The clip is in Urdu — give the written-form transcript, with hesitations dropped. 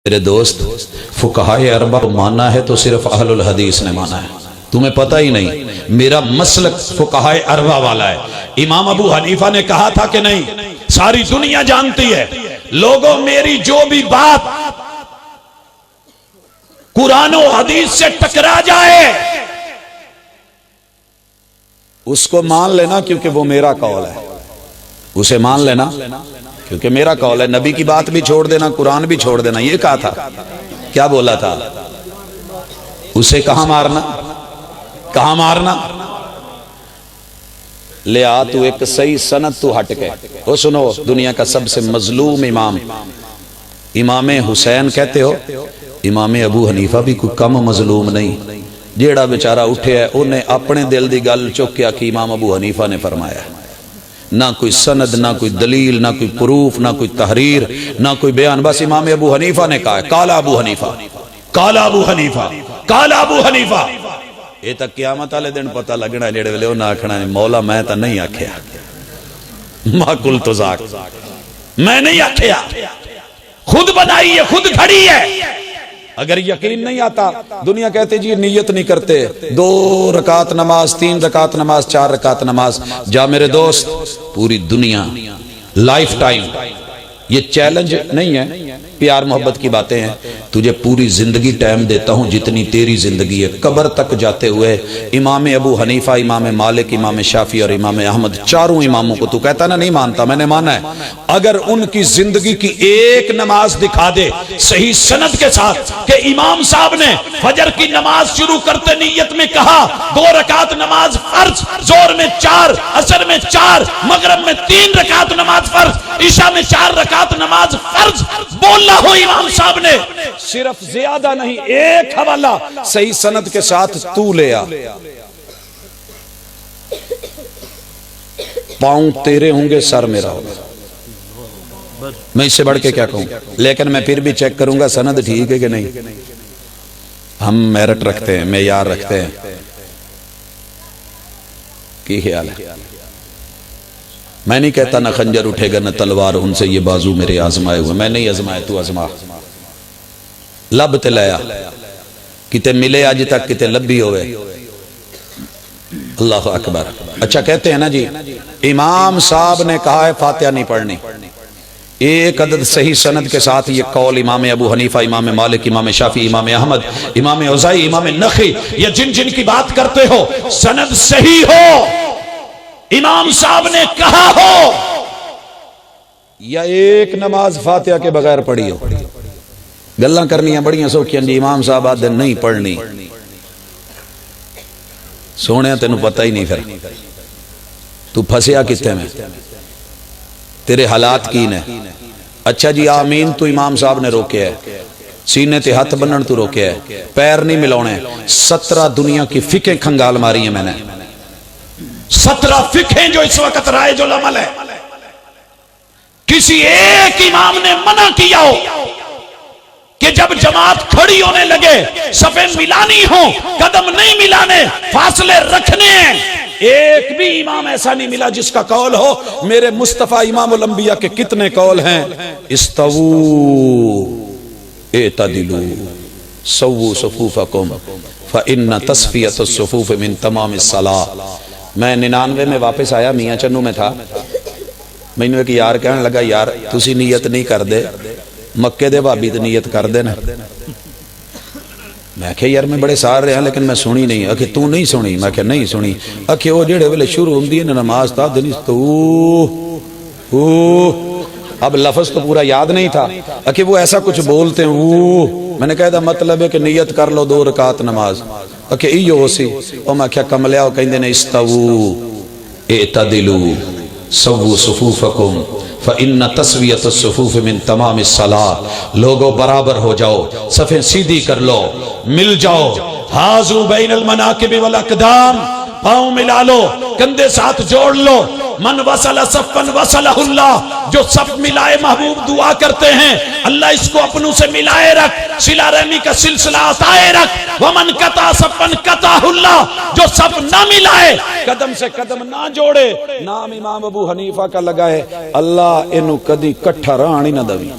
میرے دوست فقہائے اربع مانا ہے تو صرف اہل الحدیث نے مانا ہے، تمہیں پتہ ہی نہیں میرا مسلک فقہائے اربع والا ہے۔ امام ابو حنیفہ نے کہا تھا کہ نہیں، ساری دنیا جانتی ہے لوگوں میری جو بھی بات قرآن و حدیث سے ٹکرا جائے اس کو مان لینا کیونکہ وہ میرا قول ہے، اسے مان لینا کیونکہ میرا قول ہے۔ نبی کی بات بھی چھوڑ دینا، قرآن بھی چھوڑ دینا، یہ کہا تھا، کیا بولا تھا؟ اسے کہاں مارنا، کہاں مارنا؟ لے آ تو ایک صحیح سند تو ہٹ کے وہ سنو، دنیا کا سب سے مظلوم امام امام حسین کہتے ہو، امام ابو حنیفہ بھی کوئی کم مظلوم نہیں، جیڑا بیچارہ اٹھے ہے انہیں اپنے دل دی گل چکیا کہ امام ابو حنیفہ نے فرمایا، نہ کوئی سند، نہ کوئی دلیل، نہ کوئی پروف، نہ کوئی تحریر، نہ کوئی بیان، بس امام ابو حنیفہ نے کہا ہے، قالا ابو حنیفہ، قالا ابو حنیفہ، قالا ابو حنیفہ۔ یہ تک قیامت والے دن پتہ لگنا ہے جڑے ویلے انہاں آکھنا ہے مولا میں تا نہیں آکھیا، ما قلت ذاک، میں نہیں آکھیا، خود بنائی ہے، خود کھڑی ہے۔ اگر یقین نہیں آتا، دنیا کہتے جی نیت نہیں کرتے، 2 رکعت نماز، 3 رکعت نماز، 4 رکعت نماز، جا میرے دوست، پوری دنیا لائف ٹائم، یہ چیلنج نہیں ہے، پیار محبت کی باتیں ہیں، تجھے پوری زندگی ٹائم دیتا ہوں جتنی تیری زندگی ہے، قبر تک جاتے ہوئے امام ابو حنیفہ، امام مالک، امام شافعی اور امام احمد، چاروں اماموں کو تو کہتا نا نہیں مانتا، میں نے مانا ہے، اگر ان کی زندگی کی ایک نماز دکھا دے صحیح سند کے ساتھ کہ امام صاحب نے فجر کی نماز شروع کرتے نیت میں کہا 2 رکعت نماز فرض، ظہر میں 4، عصر میں 4، مغرب میں 3 رکعت نماز فرض، عشاء میں 4 رکعت نماز فرض بولا ہو امام صاحب نے، صرف زیادہ نہیں ایک حوالہ صحیح سند کے ساتھ تو لے آ، پاؤں تیرے ہوں گے سر میرا ہوگا، میں اس سے بڑھ کے کیا کہوں، لیکن میں پھر بھی چیک کروں گا سند ٹھیک ہے کہ نہیں۔ ہم میرٹ رکھتے ہیں، معیار رکھتے ہیں، کی خیال ہے؟ میں نہیں کہتا نہ خنجر اٹھے گا نہ تلوار، ان سے یہ بازو میرے آزمائے ہوئے، میں نہیں آزمائے تو آزما، لب تے لیا کتے ملے آج تک کتے لبی ہوئے، اللہ اکبر۔ اچھا کہتے ہیں نا جی امام صاحب نے کہا ہے فاتحہ نہیں پڑھنی، ایک عدد صحیح سند کے ساتھ یہ قول امام ابو حنیفہ، امام مالک، امام شافعی، امام احمد، امام اوزاعی، امام نخعی، یہ جن جن کی بات کرتے ہو سند صحیح ہو، امام صاحب نے کہا ہو، یا ایک نماز فاتحہ کے بغیر پڑھی ہو، گلاں کرنیاں بڑیاں سوکھیاں جی امام صاحب آدھے نہیں پڑھنی، سونے تینوں پتہ ہی نہیں، پھر تو پھسیا کتے میں، تیرے حالات کی نے۔ اچھا جی آمین تو امام صاحب نے روکے ہے، سینے تے ہاتھ بنن تو روکے ہے، پیر نہیں ملاونے، 17 دنیا کی فقہ کھنگال ماری ہیں میں نے، 17 فقہیں جو اس وقت رائج العمل ہے، کسی ایک امام نے منع کیا ہو کہ جب جماعت کھڑی ہونے لگے صفیں ملانی ہو، قدم نہیں ملانے، فاصلے رکھنے ہیں، ایک بھی امام ایسا نہیں ملا جس کا قول ہو میرے مصطفیٰ امام الانبیاء کے کتنے قول ہیں، استوو اعتدلوا سووا صفوفکم فإن تصفیۃ الصفوف من تمام الصلاۃ۔ میں 99 میں واپس آیا، میاں چنو میں تھا، میں نے ایک یار کہنے لگا یار تسی نیت نہیں کر دے، مکے دے بھابی تے نیت کر دے نا، میں کہا یار میں بڑے سار رہے ہیں لیکن میں سنی نہیں، اکھے تو نہیں سنی، میں کہا نہیں سنی، اکھے وہ جڑے ویلے شروع ہوندی ہے نماز تا دنی تو اب لفظ تو پورا یاد نہیں تھا، اکھے وہ ایسا کچھ بولتے ہیں، میں نے کہا دا مطلب ہے کہ نیت کر لو 2 رکعت نماز، اکھے ایو ہو سی، اور میں کہا کملیا ہو کہیں دینے استوو اعتدلوا سووا صفوفکم فإن تسویۃ الصفوف من تمام الصلاۃ، لوگوں برابر ہو جاؤ، صفیں سیدھی کر لو، مل جاؤ، حاذو بین المناکب والاقدام، پاؤں ملا لو، کندھے ساتھ جوڑ لو، من وصل صفن وصلہ اللہ، جو صف ملائے محبوب دعا کرتے ہیں اللہ اس کو اپنوں سے ملائے رکھ، صلہ رحمی کا سلسلہ آتائے رکھ، ومن قطع صفن قطع اللہ، جو صف نہ ملائے قدم سے قدم نہ جوڑے، نام امام ابو حنیفہ کا لگائے اللہ انہوں کدی کٹھا رانی نہ دوی۔